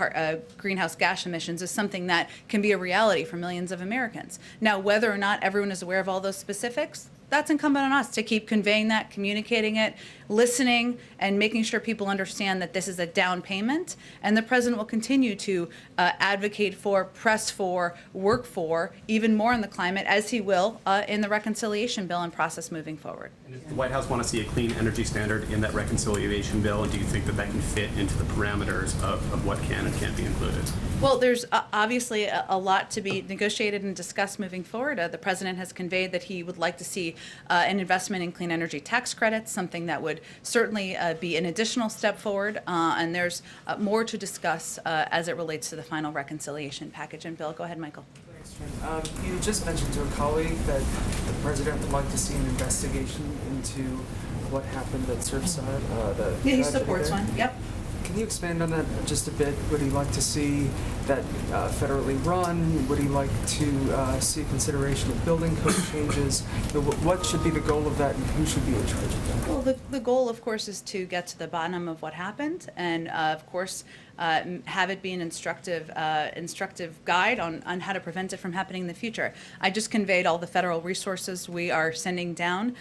greenhouse gas emissions, is something that can be a reality for millions of Americans. Now, whether or not everyone is aware of all those specifics, that's incumbent on us to keep conveying that, communicating it, listening, and making sure people understand that this is a down payment. And the president will continue to advocate for, press for, work for even more on the climate, as he will in the reconciliation bill and process moving forward. And does the White House want to see a clean energy standard in that reconciliation bill? And do you think that can fit into the parameters of what can and can't be included? Well, there's obviously a lot to be negotiated and discussed moving forward. The president has conveyed that he would like to see an investment in clean energy tax credits, something that would certainly be an additional step forward. And there's more to discuss as it relates to the final reconciliation package and bill. Go ahead, Michael. You just mentioned to a colleague that the president would like to see an investigation into what happened at Surfside. Yeah, he supports one. Yep. Can you expand on that just a bit? Would he like to see that federally run? Would he like to see consideration of building code changes? What should be the goal of that, and who should be in charge of that? Well, the goal, of course, is to get to the bottom of what happened, and of course, have it be an instructive guide on how to prevent it from happening in the future. I just conveyed all the federal resources we are sending down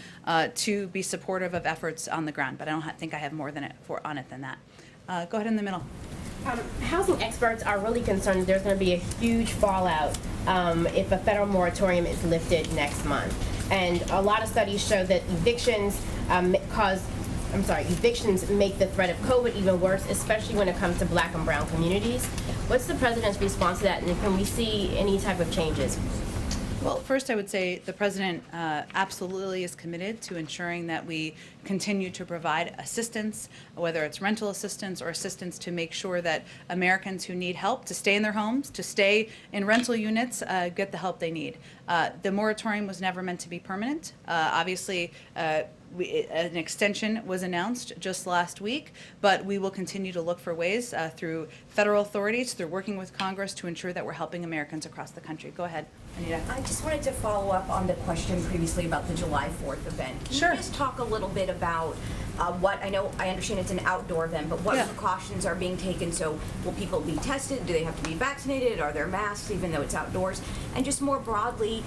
to be supportive of efforts on the ground, but I don't think I have more on it than that. Go ahead in the middle. Housing experts are really concerned that there's going to be a huge fallout if a federal moratorium is lifted next month. And a lot of studies show that evictions make the threat of COVID even worse, especially when it comes to Black and brown communities. What's the president's response to that, and can we see any type of changes? Well, first, I would say the president absolutely is committed to ensuring that we continue to provide assistance, whether it's rental assistance or assistance to make sure that Americans who need help to stay in their homes, to stay in rental units, get the help they need. The moratorium was never meant to be permanent. Obviously, an extension was announced just last week, but we will continue to look for ways through federal authorities, through working with Congress to ensure that we're helping Americans across the country. Go ahead, Anita. I just wanted to follow up on the question previously about the July 4th event. Can you just talk a little bit about I understand it's an outdoor event, but what precautions are being taken? So will people be tested? Do they have to be vaccinated? Are there masks even though it's outdoors? And just more broadly,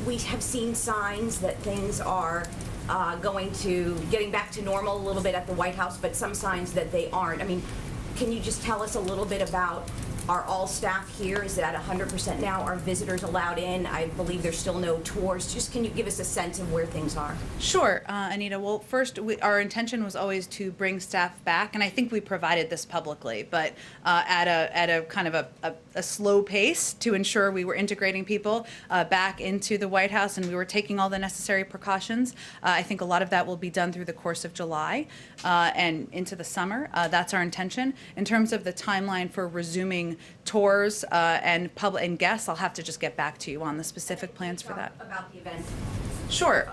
we have seen signs that things are getting back to normal a little bit at the White House, but some signs that they aren't. I mean, can you just tell us a little bit about, are all staff here? Is it at 100% now? Are visitors allowed in? I believe there's still no tours. Just can you give us a sense of where things are? Sure, Anita. Well, first, our intention was always to bring staff back, and I think we provided this publicly, but at a kind of a slow pace to ensure we were integrating people back into the White House, and we were taking all the necessary precautions. I think a lot of that will be done through the course of July and into the summer. That's our intention. In terms of the timeline for resuming tours and guests, I'll have to just get back to you on the specific plans for that. About the event. Sure.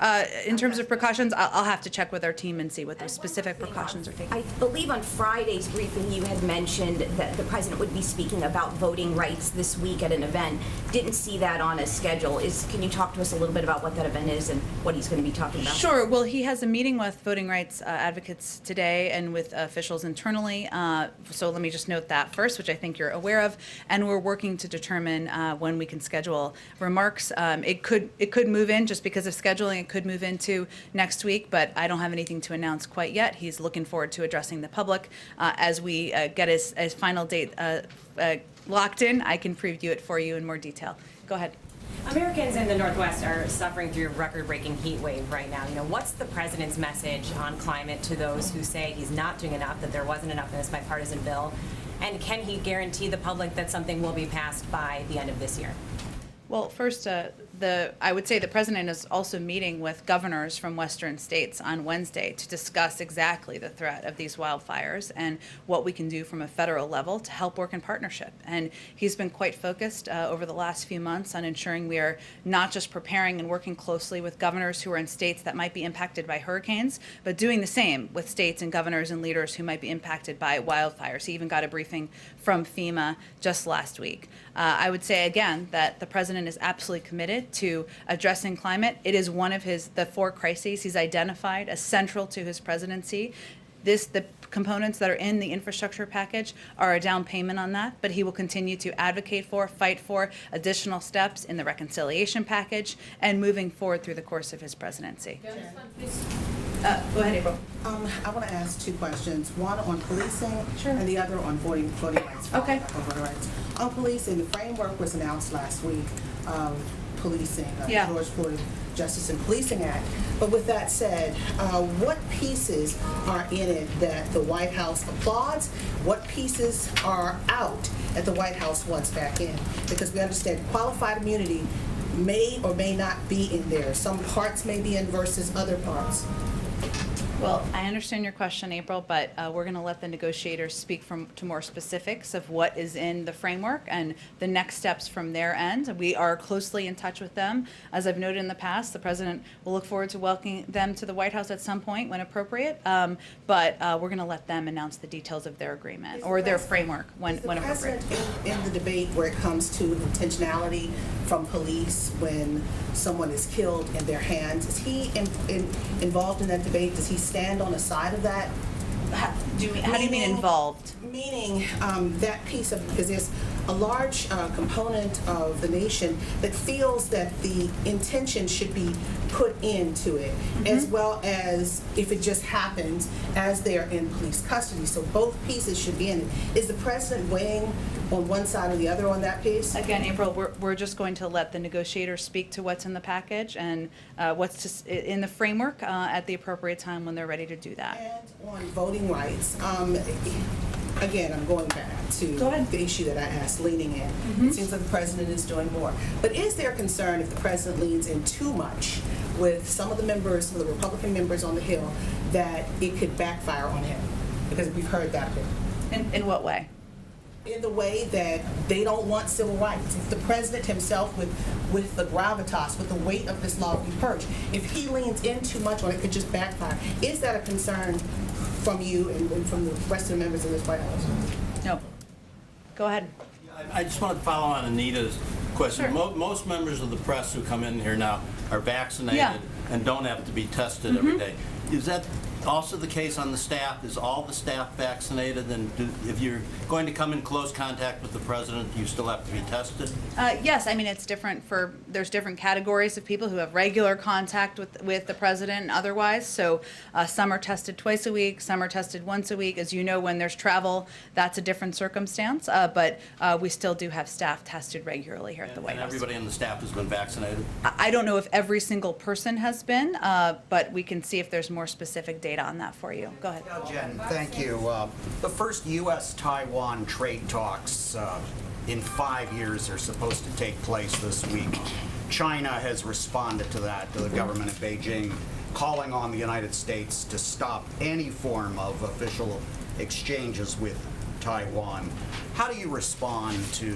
In terms of precautions, I'll have to check with our team and see what the specific precautions are taken. I believe on Friday's briefing you had mentioned that the president would be speaking about voting rights this week at an event. Didn't see that on his schedule. Can you talk to us a little bit about what that event is and what he's going to be talking about? Sure. Well, he has a meeting with voting rights advocates today and with officials internally. So let me just note that first, which I think you're aware of, and we're working to determine when we can schedule remarks. It could move in just because of scheduling. It could move into next week, but I don't have anything to announce quite yet. He's looking forward to addressing the public. As we get his final date locked in, I can preview it for you in more detail. Go ahead. Americans in the Northwest are suffering through a record-breaking heat wave right now. What's the president's message on climate to those who say he's not doing enough, that there wasn't enough in this bipartisan bill? And can he guarantee the public that something will be passed by the end of this year? Well, first, I would say the president is also meeting with governors from Western states on Wednesday to discuss exactly the threat of these wildfires and what we can do from a federal level to help work in partnership. And he's been quite focused over the last few months on ensuring we are not just preparing and working closely with governors who are in states that might be impacted by hurricanes, but doing the same with states and governors and leaders who might be impacted by wildfires. He even got a briefing from FEMA just last week. I would say again that the president is absolutely committed to addressing climate. It is one of the 4 crises he's identified as central to his presidency. The components that are in the infrastructure package are a down payment on that, but he will continue to advocate for, fight for additional steps in the reconciliation package and moving forward through the course of his presidency. Go ahead, April. I want to ask 2 questions. One on policing and the other on voting rights. Okay. Voting rights. On policing, the framework was announced last week of policing, George Floyd Justice and Policing Act. But with that said, what pieces are in it that the White House applauds? What pieces are out that the White House wants back in? Because we understand qualified immunity may or may not be in there. Some parts may be in versus other parts. Well, I understand your question, April, but we're going to let the negotiators speak to more specifics of what is in the framework and the next steps from their end. We are closely in touch with them. As I've noted in the past, the president will look forward to welcoming them to the White House at some point when appropriate, but we're going to let them announce the details of their agreement or their framework when appropriate. In the debate where it comes to intentionality from police when someone is killed in their hands, is he involved in that debate? Does he stand on the side of that? How do you mean involved? Meaning that piece of, because there's a large component of the nation that feels that the intention should be put into it, as well as if it just happens as they're in police custody. So both pieces should be in it. Is the president weighing on one side or the other on that piece? Again, April, we're just going to let the negotiators speak to what's in the package and what's in the framework at the appropriate time when they're ready to do that. And on voting rights, again, I'm going back to the issue that I asked, leaning in. It seems like the president is doing more. But is there concern if the president leans in too much with some of the members, some of the Republican members on the Hill, that it could backfire on him? Because we've heard that a bit. In what way? In the way that they don't want civil rights. If the president himself, with the gravitas, with the weight of this law, be purged, if he leans in too much on it, could just backfire. Is that a concern from you and from the rest of the members in this White House? No. Go ahead. I just want to follow on Anita's question. Sure. Most members of the press who come in here now are vaccinated and don't have to be tested every day. Is that also the case on the staff? Is all the staff vaccinated? And if you're going to come in close contact with the president, you still have to be tested? Yes, I mean, it's different there's different categories of people who have regular contact with the president and otherwise. So some are tested twice a week, some are tested once a week. As you know, when there's travel, that's a different circumstance. But we still do have staff tested regularly here at the White House. And everybody on the staff has been vaccinated? I don't know if every single person has been, but we can see if there's more specific data on that for you. Go ahead. Jen, thank you. The first U.S.-Taiwan trade talks in 5 years are supposed to take place this week. China has responded to that, to the government of Beijing, calling on the United States to stop any form of official exchanges with Taiwan. How do you respond to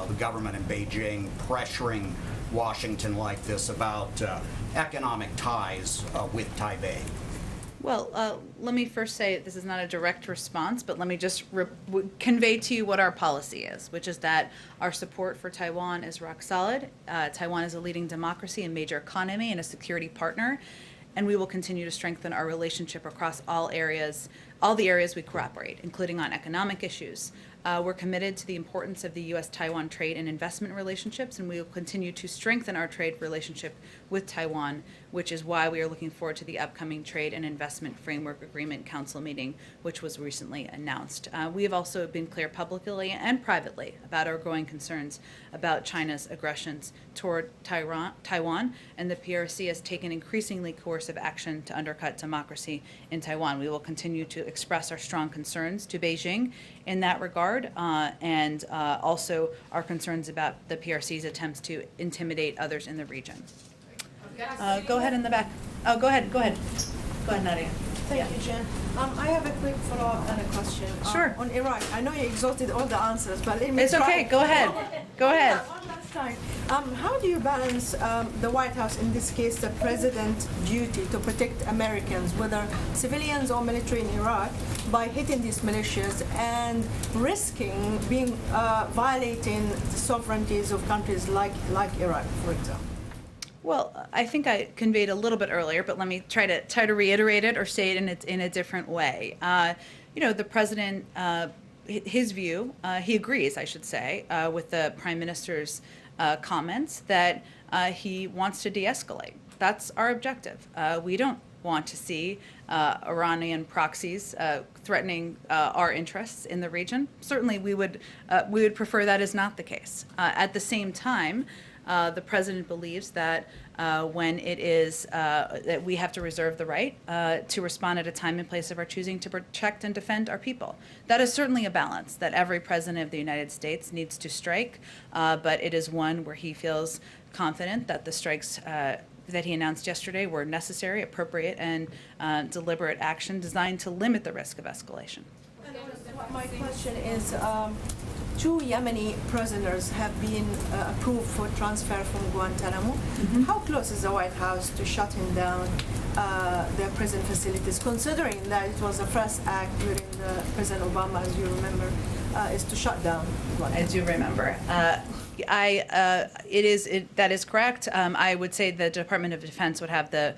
the government in Beijing pressuring Washington like this about economic ties with Taipei? Well, let me first say this is not a direct response, but let me just convey to you what our policy is, which is that our support for Taiwan is rock solid. Taiwan is a leading democracy, a major economy, and a security partner, and we will continue to strengthen our relationship across all the areas we cooperate, including on economic issues. We're committed to the importance of the U.S.-Taiwan trade and investment relationships, and we will continue to strengthen our trade relationship with Taiwan, which is why we are looking forward to the upcoming Trade and Investment Framework Agreement Council meeting, which was recently announced. We have also been clear publicly and privately about our growing concerns about China's aggressions toward Taiwan, and the PRC has taken increasingly coercive action to undercut democracy in Taiwan. We will continue to express our strong concerns to Beijing in that regard, and also our concerns about the PRC's attempts to intimidate others in the region. Go ahead in the back. Oh, go ahead. Go ahead, Nadia. Thank you, Jen. I have a quick follow-up and a question. Sure. On Iraq, I know you exhausted all the answers, but let me It's try. okay. Go ahead. Go ahead. One last time. How do you balance the White House, in this case, the president's duty to protect Americans, whether civilians or military in Iraq, by hitting these militias and risking being violating the sovereignties of countries like Iraq, for example? Well, I think I conveyed a little bit earlier, but let me try to reiterate it or say it in a different way. The president, his view, he agrees, I should say, with the prime minister's comments that he wants to de-escalate. That's our objective. We don't want to see Iranian proxies threatening our interests in the region. Certainly, we would prefer that is not the case. At the same time, the president believes that when it is that we have to reserve the right to respond at a time and place of our choosing to protect and defend our people. That is certainly a balance that every president of the United States needs to strike, but it is one where he feels confident that the strikes that he announced yesterday were necessary, appropriate, and deliberate action designed to limit the risk of escalation. My question is, 2 Yemeni prisoners have been approved for transfer from Guantanamo. How close is the White House to shutting down their prison facilities, considering that it was the first act during President Obama, as you remember, is to shut down Guantanamo? I do remember. That is correct. I would say the Department of Defense would have the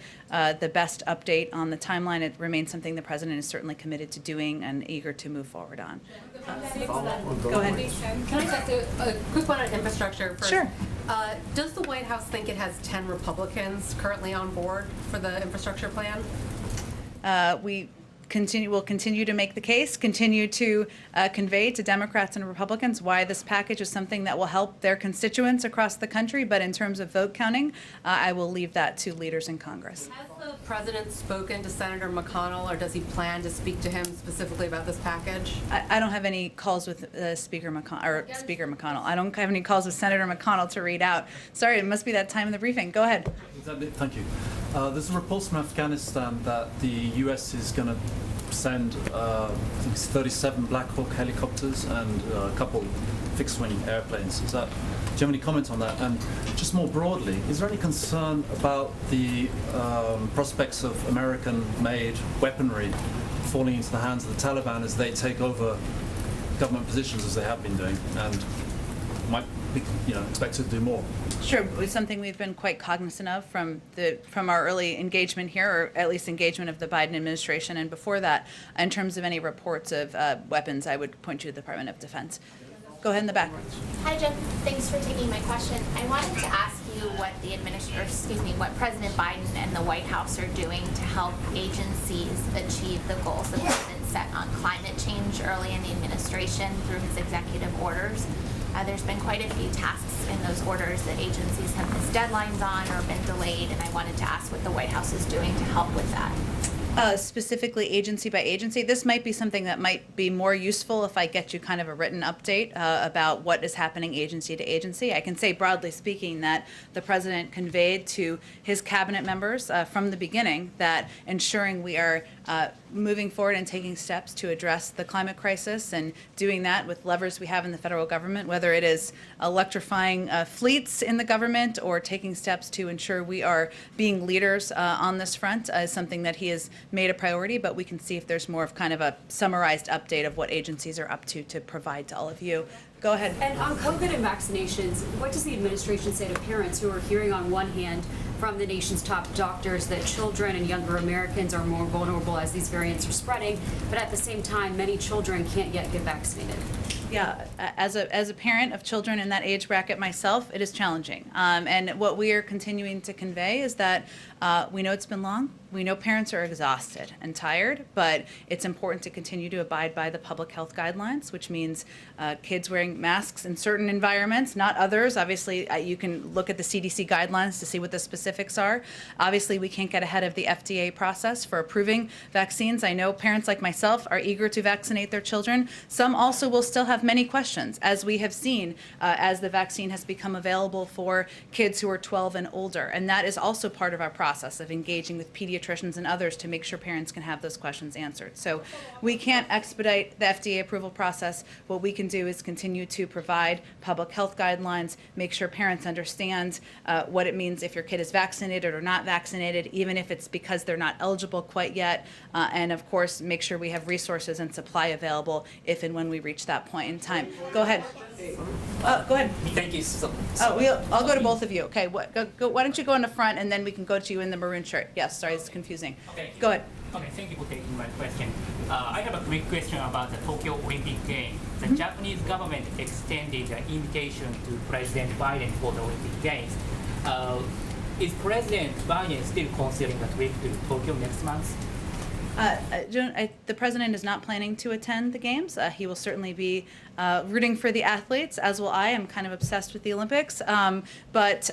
best update on the timeline. It remains something the president is certainly committed to doing and eager to move forward on. Go ahead. Can I just ask a quick one on infrastructure first? Sure. Does the White House think it has 10 Republicans currently on board for the infrastructure plan? We'll continue to make the case, continue to convey to Democrats and Republicans why this package is something that will help their constituents across the country. But in terms of vote counting, I will leave that to leaders in Congress. Has the president spoken to Senator McConnell, or does he plan to speak to him specifically about this package? I don't have any calls with Speaker McConnell. I don't have any calls with Senator McConnell to read out. Sorry, it must be that time in the briefing. Go ahead. Thank you. There's reports from Afghanistan that the U.S. is going to send, I think it's 37 Black Hawk helicopters and a couple fixed-wing airplanes. Do you have any comments on that? And just more broadly, is there any concern about the prospects of American-made weaponry falling into the hands of the Taliban as they take over government positions as they have been doing and might be expected to do more? Sure, it's something we've been quite cognizant of from our early engagement here, or at least engagement of the Biden administration, and before that, in terms of any reports of weapons, I would point you to the Department of Defense. Go ahead in the back. Hi, Jen. Thanks for taking my question. I wanted to ask you what what President Biden and the White House are doing to help agencies achieve the goals the president set on climate change early in the administration through his executive orders. There's been quite a few tasks in those orders that agencies have missed deadlines on or been delayed, and I wanted to ask what the White House is doing to help with that. Specifically agency by agency, this might be something that might be more useful if I get you kind of a written update about what is happening agency to agency. I can say broadly speaking that the president conveyed to his cabinet members from the beginning that ensuring we are moving forward and taking steps to address the climate crisis, and doing that with levers we have in the federal government, whether it is electrifying fleets in the government or taking steps to ensure we are being leaders on this front, is something that he has made a priority. But we can see if there's more of kind of a summarized update of what agencies are up to provide to all of you. Go ahead. And on COVID and vaccinations, what does the administration say to parents who are hearing on one hand from the nation's top doctors that children and younger Americans are more vulnerable as these variants are spreading, but at the same time, many children can't yet get vaccinated? Yeah, as a parent of children in that age bracket myself, it is challenging. And what we are continuing to convey is that we know it's been long. We know parents are exhausted and tired, but it's important to continue to abide by the public health guidelines, which means kids wearing masks in certain environments, not others. Obviously, you can look at the CDC guidelines to see what the specifics are. Obviously, we can't get ahead of the FDA process for approving vaccines. I know parents like myself are eager to vaccinate their children. Some also will still have many questions, as we have seen as the vaccine has become available for kids who are 12 and older. And that is also part of our process of engaging with pediatricians and others to make sure parents can have those questions answered. So we can't expedite the FDA approval process. What we can do is continue to provide public health guidelines, make sure parents understand what it means if your kid is vaccinated or not vaccinated, even if it's because they're not eligible quite yet, and of course make sure we have resources and supply available if and when we reach that point in time. Go ahead. Go ahead. Thank you so much. I'll go to both of you. Okay, why don't you go in the front, and then we can go to you in the maroon shirt. Yes, sorry, it's confusing. Okay. Go ahead. Okay, thank you for taking my question. I have a quick question about the Tokyo Olympic Games. The Japanese government extended an invitation to President Biden for the Olympic Games. Is President Biden still considering a trip to Tokyo next month? The president is not planning to attend the games. He will certainly be rooting for the athletes, as will I. I'm kind of obsessed with the Olympics, but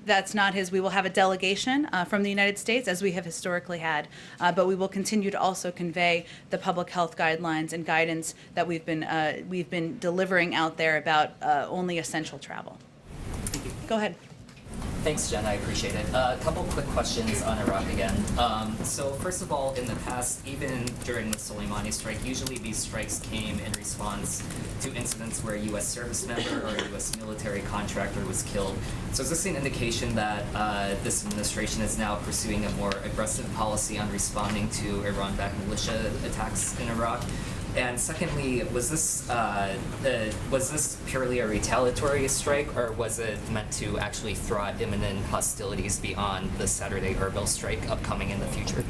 that's not his. We will have a delegation from the United States, as we have historically had, but we will continue to also convey the public health guidelines and guidance that we've been delivering out there about only essential travel. Go ahead. Thanks, Jen. I appreciate it. A couple quick questions on Iraq again. So first of all, in the past, even during the Soleimani strike, usually these strikes came in response to incidents where a U.S. service member or a U.S. military contractor was killed. So is this an indication that this administration is now pursuing a more aggressive policy on responding to Iran-backed militia attacks in Iraq? And secondly, was this purely a retaliatory strike, or was it meant to actually throw out imminent hostilities beyond the Saturday Erbil strike upcoming in the future?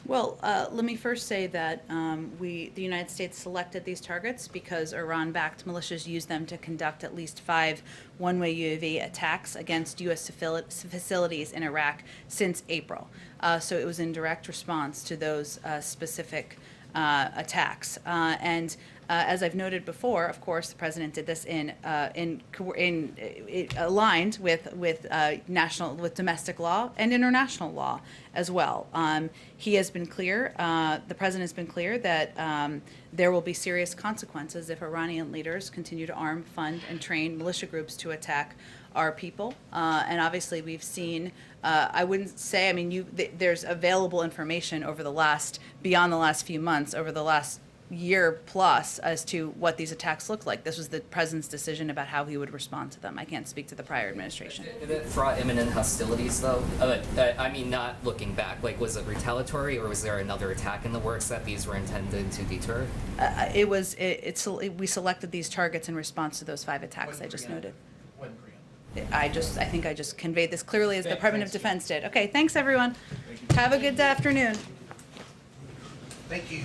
Well, let me first say that the United States selected these targets because Iran-backed militias used them to conduct at least 5 one-way UAV attacks against U.S. facilities in Iraq since April. So it was in direct response to those specific attacks. And as I've noted before, of course, the president did this aligned with domestic law and international law as well. He has been clear. The president has been clear that there will be serious consequences if Iranian leaders continue to arm, fund, and train militia groups to attack our people. And obviously, we've seen. I wouldn't say. I mean, there's available information beyond the last few months, over the last year plus, as to what these attacks look like. This was the president's decision about how he would respond to them. I can't speak to the prior administration. Did it fraught imminent hostilities, though? I mean, not looking back. Like, was it retaliatory, or was there another attack in the works that these were intended to deter? We selected these targets in response to those 5 attacks I just noted. I think I just conveyed this clearly as the Department of Defense did. Okay, thanks everyone. Have a good afternoon. Thank you.